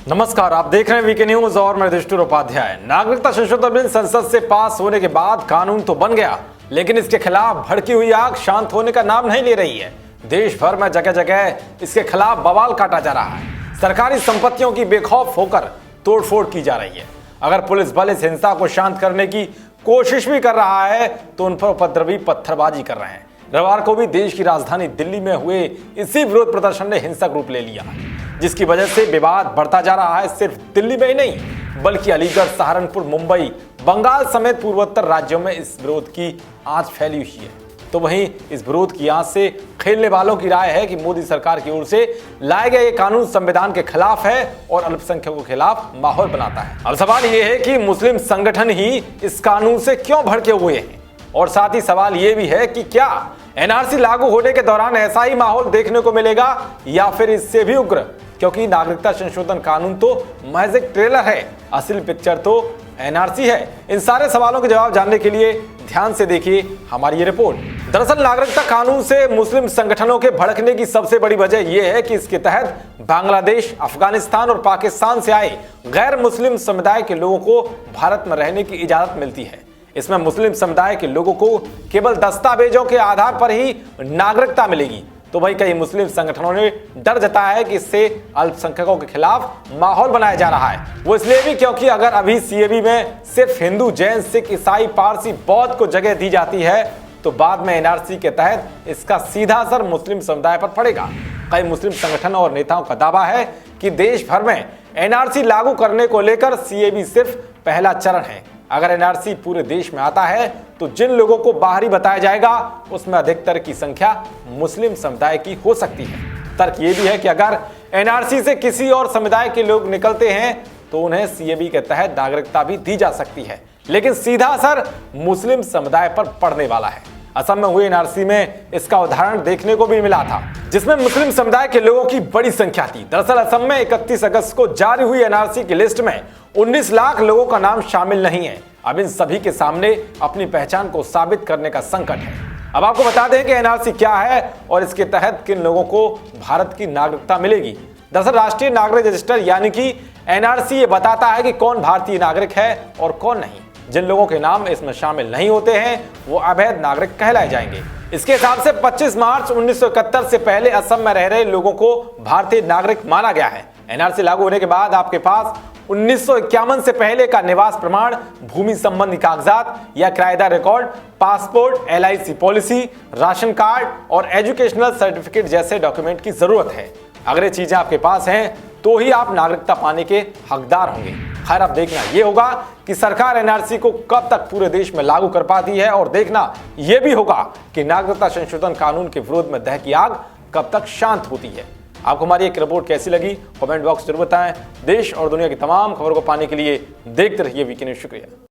नमस्कार, आप देख रहे हैं वीके न्यूज और मैं युधिष्ठिर उपाध्याय। नागरिकता संशोधन बिल संसद से पास होने के बाद कानून तो बन गया, लेकिन इसके खिलाफ भड़की हुई आग शांत होने का नाम नहीं ले रही है। देश भर में जगह जगह इसके खिलाफ बवाल काटा जा रहा है। सरकारी संपत्तियों की बेखौफ होकर तोड़फोड़ की जा रही है। अगर पुलिस बल इस हिंसा को शांत करने की कोशिश भी कर रहा है तो उन पर उपद्रवी पत्थरबाजी कर रहे हैं। रविवार को भी देश की राजधानी दिल्ली में हुए इसी विरोध प्रदर्शन ने हिंसक रूप ले लिया, जिसकी वजह से विवाद बढ़ता जा रहा है। सिर्फ दिल्ली में ही नहीं बल्कि अलीगढ़, सहारनपुर, मुंबई, बंगाल समेत पूर्वोत्तर राज्यों में इस विरोध की आंच फैली हुई है। तो वहीं इस विरोध की आंच से खेलने वालों की राय है कि मोदी सरकार की ओर से लाए गए ये कानून संविधान के खिलाफ है और अल्पसंख्यकों के खिलाफ माहौल बनाता है। अब सवाल ये है कि मुस्लिम संगठन ही इस कानून से क्यों भड़के हुए हैं, और साथ ही सवाल ये भी है कि क्या एनआरसी लागू होने के दौरान ऐसा ही माहौल देखने को मिलेगा या फिर इससे भी उग्र, क्योंकि नागरिकता संशोधन कानून तो महज एक ट्रेलर है, असल पिक्चर तो एनआरसी है। इन सारे सवालों के जवाब जानने के लिए ध्यान से देखिए हमारी ये रिपोर्ट। दरअसल नागरिकता कानून से मुस्लिम संगठनों के भड़कने की सबसे बड़ी वजह यह है कि इसके तहत बांग्लादेश, अफगानिस्तान और पाकिस्तान से आए गैर मुस्लिम समुदाय के लोगों को भारत में रहने की इजाजत मिलती है। इसमें मुस्लिम समुदाय के लोगों को केवल दस्तावेजों के आधार पर ही नागरिकता मिलेगी। तो वही कई मुस्लिम संगठनों ने डर जताया है कि इससे अल्पसंख्यकों के खिलाफ माहौल बनाया जा रहा है। वो इसलिए भी क्योंकि अगर अभी सीएबी में सिर्फ हिंदू, जैन, सिख, ईसाई, पारसी, बौद्ध को जगह दी जाती है तो बाद में एनआरसी के तहत इसका सीधा असर मुस्लिम समुदाय पर पड़ेगा। कई मुस्लिम संगठन और नेताओं का दावा है कि देश भर में एनआरसी लागू करने को लेकर सीएबी सिर्फ पहला चरण है। अगर एनआरसी पूरे देश में आता है तो जिन लोगों को बाहरी बताया जाएगा उसमें अधिकतर की संख्या मुस्लिम समुदाय की हो सकती है। तर्क ये भी है कि अगर एनआरसी से किसी और समुदाय के लोग निकलते हैं तो उन्हें सीएबी के तहत नागरिकता भी दी जा सकती है, लेकिन सीधा असर मुस्लिम समुदाय पर पड़ने वाला है। असम में हुए एनआरसी में इसका उदाहरण देखने को भी मिला था, जिसमें मुस्लिम समुदाय के लोगों की बड़ी संख्या थी। दरअसल असम में 31 अगस्त को जारी हुई एनआरसी की लिस्ट में 19 लाख लोगों का नाम शामिल नहीं है। अब इन सभी के सामने अपनी पहचान को साबित करने का संकट है। अब आपको बता दें कि एनआरसी क्या है और इसके तहत किन लोगों को भारत की नागरिकता मिलेगी। दरअसल राष्ट्रीय नागरिक रजिस्टर यानी कि एनआरसी ये बताता है कि कौन भारतीय नागरिक है और कौन नहीं। जिन लोगों के नाम इसमें शामिल नहीं होते हैं वो अवैध नागरिक कहलाए जाएंगे। इसके हिसाब से 25 मार्च 1971 से पहले असम में रह रहे लोगों को भारतीय नागरिक माना गया है। एनआरसी लागू होने के बाद आपके पास 1951 से पहले का निवास प्रमाण, भूमि संबंधी कागजात या किराएदार record, passport, LIC policy, ration card और एजुकेशनल सर्टिफिकेट जैसे डॉक्यूमेंट की जरूरत है। अगर ये चीजें आपके पास हैं तो ही आप नागरिकता पाने के हकदार होंगे। खैर, अब देखना यह होगा कि सरकार एनआरसी को कब तक पूरे देश में लागू कर पाती है, और देखना यह भी होगा कि नागरिकता संशोधन कानून के विरोध में दहकी आग कब तक शांत होती है। आपको हमारी एक रिपोर्ट कैसी लगी कमेंट बॉक्स जरूर बताएं। देश और दुनिया की तमाम खबरों को पाने के लिए देखते रहिए वीके न्यूज। शुक्रिया।